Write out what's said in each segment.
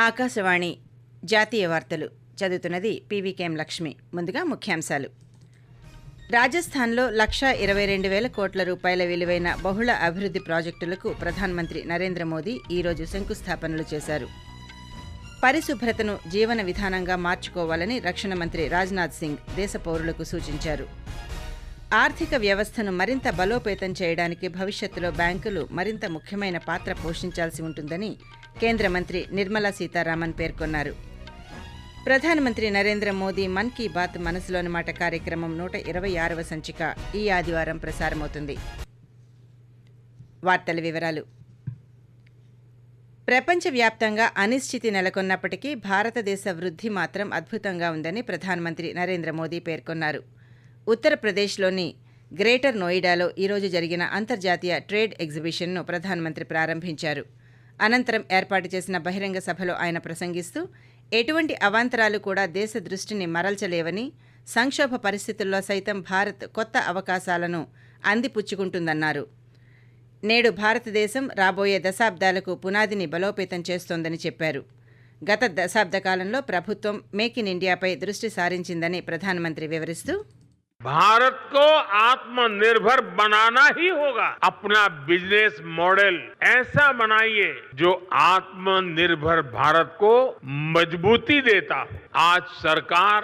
ఆకాశవాణి జాతీయ వార్తలు చదువుతున్నది పీవీకేఎం లక్ష్మి. ముందుగా ముఖ్యాంశాలు. రాజస్థాన్లో 1,22,000 కోట్ల రూపాయల విలువైన బహుళ అభివృద్ధి ప్రాజెక్టులకు ప్రధానమంత్రి నరేంద్ర మోదీ ఈరోజు శంకుస్థాపనలు చేశారు. పరిశుభ్రతను జీవన విధానంగా మార్చుకోవాలని రక్షణ మంత్రి రాజ్నాథ్ సింగ్ దేశ పౌరులకు సూచించారు. ఆర్థిక వ్యవస్థను మరింత బలోపేతం చేయడానికి భవిష్యత్తులో బ్యాంకులు మరింత ముఖ్యమైన పాత్ర పోషించాల్సి ఉంటుందని కేంద్ర మంత్రి నిర్మలా సీతారామన్ పేర్కొన్నారు. ప్రధానమంత్రి నరేంద్ర మోదీ మన్ కీ బాత్ మనసులోని మాట కార్యక్రమం 126వ సంచిక ఈ ఆదివారం ప్రసారమవుతుంది. వార్తల వివరాలు. ప్రపంచవ్యాప్తంగా అనిశ్చితి నెలకొన్నప్పటికీ భారతదేశ వృద్ధి మాత్రం అద్భుతంగా ఉందని ప్రధానమంత్రి నరేంద్ర మోదీ పేర్కొన్నారు. ఉత్తరప్రదేశ్లోని గ్రేటర్ నోయిడాలో ఈరోజు జరిగిన అంతర్జాతీయ ట్రేడ్ ఎగ్జిబిషన్ను ప్రధానమంత్రి ప్రారంభించారు. అనంతరం ఏర్పాటు చేసిన బహిరంగ సభలో ఆయన ప్రసంగిస్తూ ఎటువంటి అవాంతరాలు కూడా దేశ దృష్టిని మరల్చలేవని, సంక్షోభ పరిస్థితుల్లో సైతం భారత్ కొత్త అవకాశాలను అందిపుచ్చుకుంటుందన్నారు. నేడు భారతదేశం రాబోయే దశాబ్దాలకు పునాదిని బలోపేతం చేస్తోందని చెప్పారు. గత దశాబ్ద కాలంలో ప్రభుత్వం మేక్ ఇన్ ఇండియాపై దృష్టి సారించిందని ప్రధానమంత్రి వివరిస్తూ, भारत को आत्मनिर्भर बनाना ही होगा। अपना बिजनेस मॉडल ऐसा बनाइए जो आत्मनिर्भर भारत को मजबूती देता हो। आज सरकार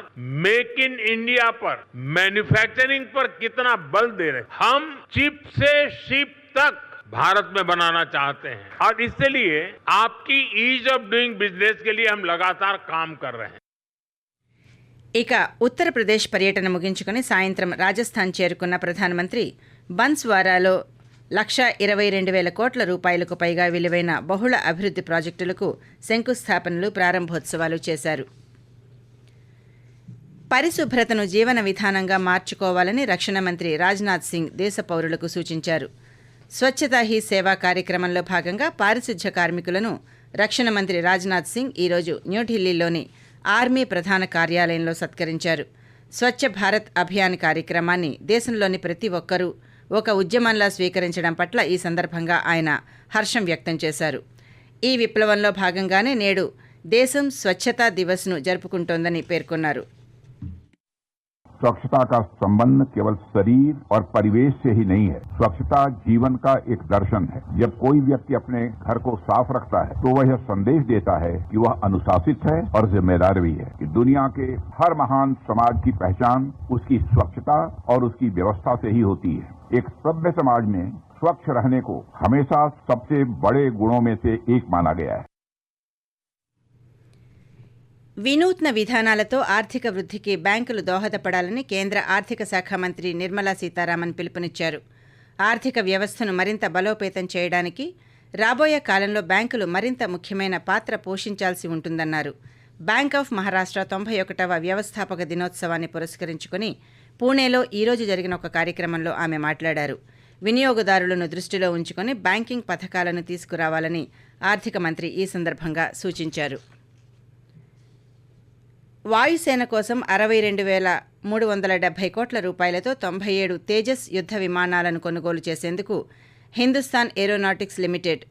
मेक इन इंडिया पर, मैन्युफैक्चरिंग पर कितना बल दे रहे। हम चिप से शिप तक भारत में बनाना चाहते हैं और इसलिए आपकी ईज ऑफ डूइंग बिजनेस के लिए हम लगातार काम कर रहे हैं. ఇక ఉత్తరప్రదేశ్ పర్యటన ముగించుకుని సాయంత్రం రాజస్థాన్ చేరుకున్న ప్రధానమంత్రి బన్స్వారాలో 1,22,000 కోట్ల రూపాయలకు పైగా విలువైన బహుళ అభివృద్ధి ప్రాజెక్టులకు శంకుస్థాపనలు, ప్రారంభోత్సవాలు చేశారు. పరిశుభ్రతను జీవన విధానంగా మార్చుకోవాలని రక్షణ మంత్రి రాజ్నాథ్ సింగ్ దేశ పౌరులకు సూచించారు. స్వచ్ఛతా హీ సేవా కార్యక్రమంలో భాగంగా పారిశుధ్య కార్మికులను రక్షణ మంత్రి రాజ్నాథ్ సింగ్ ఈరోజు న్యూఢిల్లీలోని ఆర్మీ ప్రధాన కార్యాలయంలో సత్కరించారు. స్వచ్ఛ భారత్ అభియాన్ కార్యక్రమాన్ని దేశంలోని ప్రతి ఒక్కరూ ఒక ఉద్యమంలా స్వీకరించడం పట్ల ఈ సందర్భంగా ఆయన హర్షం వ్యక్తం చేశారు. ఈ విప్లవంలో భాగంగానే నేడు దేశం స్వచ్ఛతా దివస్ను జరుపుకుంటోందని పేర్కొన్నారు. स्वच्छता का संबंध केवल शरीर और परिवेश से ही नहीं है। स्वच्छता जीवन का एक दर्शन है। जब कोई व्यक्ति अपने घर को साफ रखता है तो वह यह संदेश देता है कि वह अनुशासित है और जिम्मेदार भी है, कि दुनिया के हर महान समाज की पहचान उसकी स्वच्छता और उसकी व्यवस्था से ही होती है। एक सभ्य समाज में स्वच्छ रहने को हमेशा सबसे बड़े गुणों में से एक माना गया है. వినూత్న విధానాలతో ఆర్థిక వృద్ధికి బ్యాంకులు దోహదపడాలని కేంద్ర ఆర్థిక శాఖ మంత్రి నిర్మలా సీతారామన్ పిలుపునిచ్చారు. ఆర్థిక వ్యవస్థను మరింత బలోపేతం చేయడానికి రాబోయే కాలంలో బ్యాంకులు మరింత ముఖ్యమైన పాత్ర పోషించాల్సి ఉంటుందన్నారు. బ్యాంక్ ఆఫ్ మహారాష్ట్ర 91వ వ్యవస్థాపక దినోత్సవాన్ని పురస్కరించుకుని పూణేలో ఈరోజు జరిగిన ఒక కార్యక్రమంలో ఆమె మాట్లాడారు. వినియోగదారులను దృష్టిలో ఉంచుకుని బ్యాంకింగ్ పథకాలను తీసుకురావాలని ఆర్థిక మంత్రి ఈ సందర్భంగా సూచించారు. వాయుసేన కోసం 62,370 కోట్ల రూపాయలతో 97 తేజస్ యుద్ధ విమానాలను కొనుగోలు చేసేందుకు హిందుస్థాన్ ఏరోనాటిక్స్ లిమిటెడ్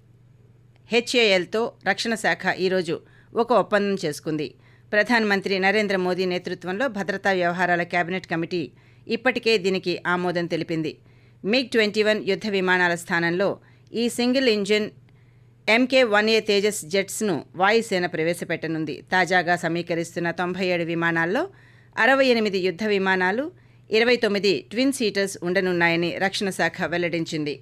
హెచ్ఏఎల్తో రక్షణ శాఖ ఈరోజు ఒక ఒప్పందం చేసుకుంది. ప్రధానమంత్రి నరేంద్ర మోదీ నేతృత్వంలో భద్రతా వ్యవహారాల కేబినెట్ కమిటీ ఇప్పటికే దీనికి ఆమోదం తెలిపింది. మిగ్-21 యుద్ధ విమానాల స్థానంలో ఈ సింగిల్ ఇంజిన్ MK-1A తేజస్ జెట్స్ను వాయుసేన ప్రవేశపెట్టనుంది. తాజాగా సమీకరిస్తున్న 97 విమానాల్లో 68 యుద్ధ విమానాలు, 29 ట్విన్ సీటర్స్ ఉండనున్నాయని రక్షణ శాఖ వెల్లడించింది.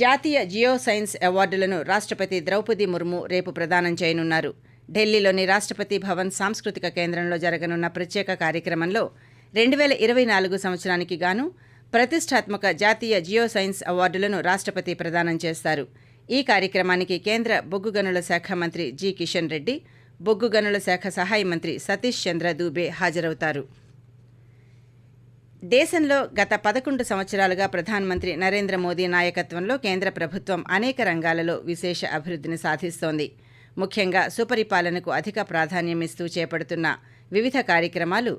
జాతీయ జియో సైన్స్ అవార్డులను రాష్ట్రపతి ద్రౌపది ముర్ము రేపు ప్రదానం చేయనున్నారు. ఢిల్లీలోని రాష్ట్రపతి భవన్ సాంస్కృతిక కేంద్రంలో జరగనున్న ప్రత్యేక కార్యక్రమంలో 2024 సంవత్సరానికి గాను ప్రతిష్టాత్మక జాతీయ జియో సైన్స్ అవార్డులను రాష్ట్రపతి ప్రదానం చేస్తారు. ఈ కార్యక్రమానికి కేంద్ర బొగ్గు గనుల శాఖ మంత్రి జి కిషన్ రెడ్డి, బొగ్గు గనుల శాఖ సహాయ మంత్రి సతీష్ చంద్ర దూబే హాజరవుతారు. దేశంలో గత 11 సంవత్సరాలుగా ప్రధానమంత్రి నరేంద్ర మోదీ నాయకత్వంలో కేంద్ర ప్రభుత్వం అనేక రంగాలలో విశేష అభివృద్ధిని సాధిస్తోంది. ముఖ్యంగా సుపరిపాలనకు అధిక ప్రాధాన్యమిస్తూ చేపడుతున్న వివిధ కార్యక్రమాలు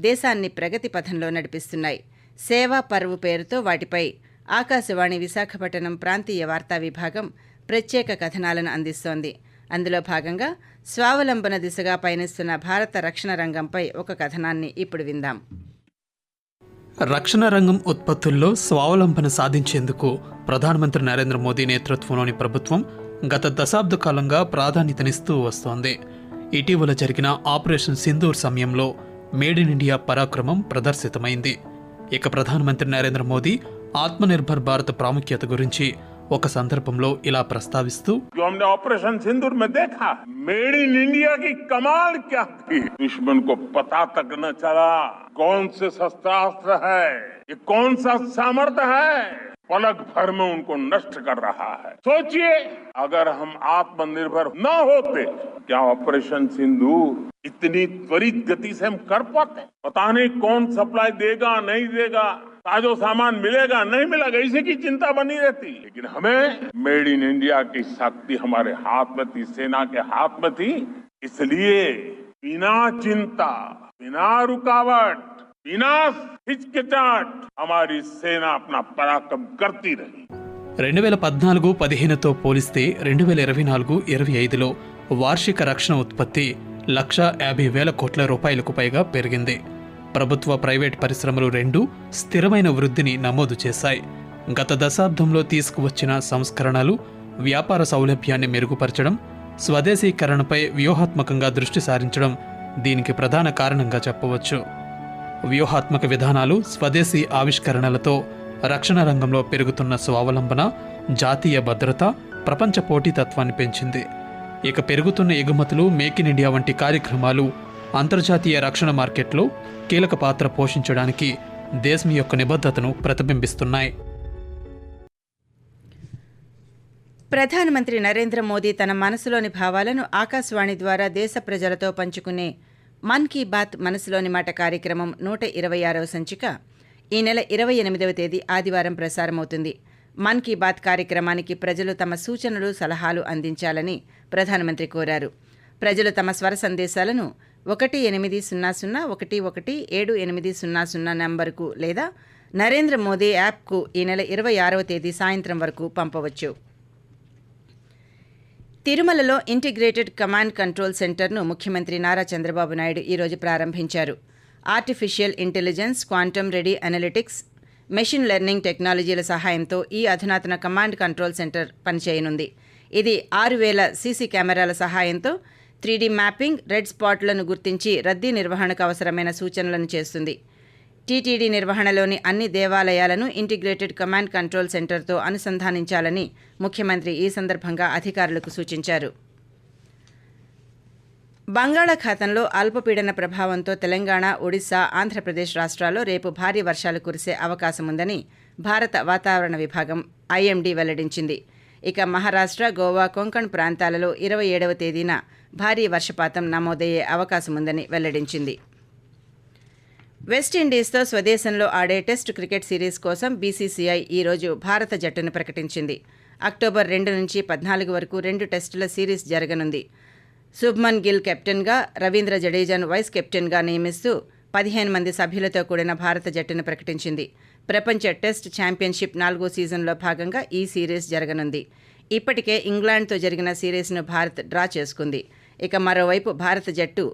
దేశాన్ని ప్రగతి పథంలో నడిపిస్తున్నాయి. సేవా పర్వ్ పేరుతో వాటిపై ఆకాశవాణి విశాఖపట్నం ప్రాంతీయ వార్తా విభాగం ప్రత్యేక కథనాలను అందిస్తోంది. అందులో భాగంగా స్వావలంబన దిశగా పయనిస్తున్న భారత రక్షణ రంగంపై ఒక కథనాన్ని ఇప్పుడు విందాం. రక్షణ రంగం ఉత్పత్తుల్లో స్వావలంబన సాధించేందుకు ప్రధానమంత్రి నరేంద్ర మోదీ నేతృత్వంలోని ప్రభుత్వం గత దశాబ్ద కాలంగా ప్రాధాన్యతనిస్తూ వస్తోంది. ఇటీవల జరిగిన ఆపరేషన్ సింధూర్ సమయంలో మేడ్ ఇన్ ఇండియా పరాక్రమం ప్రదర్శితమైంది. ఇక ప్రధానమంత్రి నరేంద్ర మోదీ ఆత్మనిర్భర్ భారత్ ప్రాముఖ్యత గురించి ఒక సందర్భంలో ఇలా ప్రస్తావిస్తూ, हमने ऑपरेशन सिंदूर में देखा मेड इन इंडिया की कमाल क्या थी। दुश्मन को पता तक न चला कौन से शस्त्रास्त्र है, ये कौन सा सामर्थ्य है, पलक भर में उनको नष्ट कर रहा है। सोचिए अगर हम आत्मनिर्भर न होते, क्या ऑपरेशन सिंदूर इतनी त्वरित गति से हम कर पाते? पता नहीं कौन सप्लाई देगा नहीं देगा, ताजो सामान मिलेगा नहीं मिलेगा, इसी की चिंता बनी रहती। लेकिन हमें मेड इन इंडिया की शक्ति हमारे हाथ में थी, सेना के हाथ में थी, इसलिए बिना चिंता, बिना रुकावट, बिना हिचकिचाहट हमारी सेना अपना पराक्रम करती रही. 2014-15తో పోలిస్తే 2024-25లో వార్షిక రక్షణ ఉత్పత్తి 150,000 కోట్ల రూపాయలకు పైగా పెరిగింది. ప్రభుత్వ ప్రైవేట్ పరిశ్రమలు రెండూ స్థిరమైన వృద్ధిని నమోదు చేశాయి. గత దశాబ్దంలో తీసుకువచ్చిన సంస్కరణలు వ్యాపార సౌలభ్యాన్ని మెరుగుపరచడం, స్వదేశీకరణపై వ్యూహాత్మకంగా దృష్టి సారించడం దీనికి ప్రధాన కారణంగా చెప్పవచ్చు. వ్యూహాత్మక విధానాలు, స్వదేశీ ఆవిష్కరణలతో రక్షణ రంగంలో పెరుగుతున్న స్వావలంబన జాతీయ భద్రత, ప్రపంచ పోటీతత్వాన్ని పెంచింది. ఇక పెరుగుతున్న ఎగుమతులు, మేక్ ఇన్ ఇండియా వంటి కార్యక్రమాలు అంతర్జాతీయ రక్షణ మార్కెట్లో కీలక పాత్ర పోషించడానికి దేశం యొక్క నిబద్ధతను ప్రతిబింబిస్తున్నాయి. ప్రధానమంత్రి నరేంద్ర మోదీ తన మనసులోని భావాలను ఆకాశవాణి ద్వారా దేశ ప్రజలతో పంచుకునే మన్ కీ బాత్ మనసులోని మాట కార్యక్రమం 126వ సంచిక ఈ నెల 28వ తేదీ ఆదివారం ప్రసారమవుతుంది. మన్ కీ బాత్ కార్యక్రమానికి ప్రజలు తమ సూచనలు, సలహాలు అందించాలని ప్రధానమంత్రి కోరారు. ప్రజలు తమ స్వర సందేశాలను 18001178000 నంబరుకు లేదా నరేంద్ర మోదీ యాప్కు ఈ నెల 26వ తేదీ సాయంత్రం వరకు పంపవచ్చు. తిరుమలలో ఇంటిగ్రేటెడ్ కమాండ్ కంట్రోల్ సెంటర్ను ముఖ్యమంత్రి నారా చంద్రబాబు నాయుడు ఈరోజు ప్రారంభించారు. Artificial intelligence, quantum ready analytics, machine learning టెక్నాలజీల సహాయంతో ఈ అధునాతన కమాండ్ కంట్రోల్ సెంటర్ పనిచేయనుంది. ఇది 6,000 సీసీ కెమెరాల సహాయంతో 3D మ్యాపింగ్, రెడ్ స్పాట్లను గుర్తించి రద్దీ నిర్వహణకు అవసరమైన సూచనలను చేస్తుంది. టీటీడీ నిర్వహణలోని అన్ని దేవాలయాలను ఇంటిగ్రేటెడ్ కమాండ్ కంట్రోల్ సెంటర్తో అనుసంధానించాలని ముఖ్యమంత్రి ఈ సందర్భంగా అధికారులకు సూచించారు. బంగాళాఖాతంలో అల్పపీడన ప్రభావంతో తెలంగాణ, ఒడిశా, ఆంధ్రప్రదేశ్ రాష్ట్రాల్లో రేపు భారీ వర్షాలు కురిసే అవకాశముందని భారత వాతావరణ విభాగం ఐఎండీ వెల్లడించింది. ఇక మహారాష్ట్ర, గోవా, కొంకణ్ ప్రాంతాలలో 27వ తేదీన భారీ వర్షపాతం నమోదయ్యే అవకాశముందని వెల్లడించింది. వెస్టిండీస్తో స్వదేశంలో ఆడే టెస్టు క్రికెట్ సిరీస్ కోసం బీసీసీఐ ఈరోజు భారత జట్టును ప్రకటించింది. అక్టోబర్ 2 నుంచి 14 వరకు 2 టెస్టుల సిరీస్ జరగనుంది. శుభ్మన్ గిల్ కెప్టెన్గా, రవీంద్ర జడేజాను వైస్ కెప్టెన్గా నియమిస్తూ 15 మంది సభ్యులతో కూడిన భారత జట్టును ప్రకటించింది. ప్రపంచ టెస్ట్ ఛాంపియన్షిప్ 4వ సీజన్లో భాగంగా ఈ సిరీస్ జరగనుంది. ఇప్పటికే ఇంగ్లాండ్తో జరిగిన సిరీస్ను భారత్ డ్రా చేసుకుంది. ఇక మరోవైపు భారత జట్టు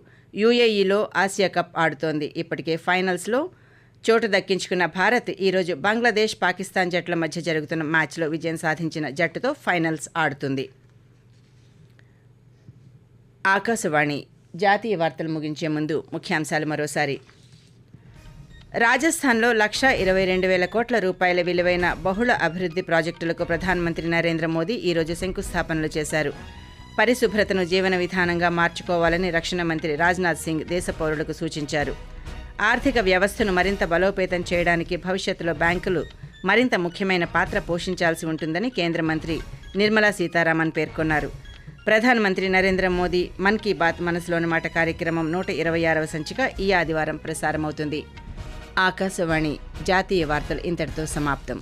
యూఏఈలో ఆసియా కప్ ఆడుతోంది. ఇప్పటికే ఫైనల్స్లో చోటు దక్కించుకున్న భారత్ ఈరోజు బంగ్లాదేశ్, పాకిస్తాన్ జట్ల మధ్య జరుగుతున్న మ్యాచ్లో విజయం సాధించిన జట్టుతో ఫైనల్స్ ఆడుతుంది. ఆకాశవాణి జాతీయ వార్తలు ముగించే ముందు ముఖ్యాంశాలు మరోసారి. రాజస్థాన్లో 122,000 కోట్ల రూపాయల విలువైన బహుళ అభివృద్ధి ప్రాజెక్టులకు ప్రధానమంత్రి నరేంద్ర మోదీ ఈరోజు శంకుస్థాపనలు చేశారు. పరిశుభ్రతను జీవన విధానంగా మార్చుకోవాలని రక్షణ మంత్రి రాజ్నాథ్ సింగ్ దేశ పౌరులకు సూచించారు. ఆర్థిక వ్యవస్థను మరింత బలోపేతం చేయడానికి భవిష్యత్తులో బ్యాంకులు మరింత ముఖ్యమైన పాత్ర పోషించాల్సి ఉంటుందని కేంద్ర మంత్రి నిర్మలా సీతారామన్ పేర్కొన్నారు. ప్రధానమంత్రి నరేంద్ర మోదీ మన్ కీ బాత్ మనసులోని మాట కార్యక్రమం 126వ సంచిక ఈ ఆదివారం ప్రసారమవుతుంది. ఆకాశవాణి జాతీయ వార్తలు ఇంతటితో సమాప్తం.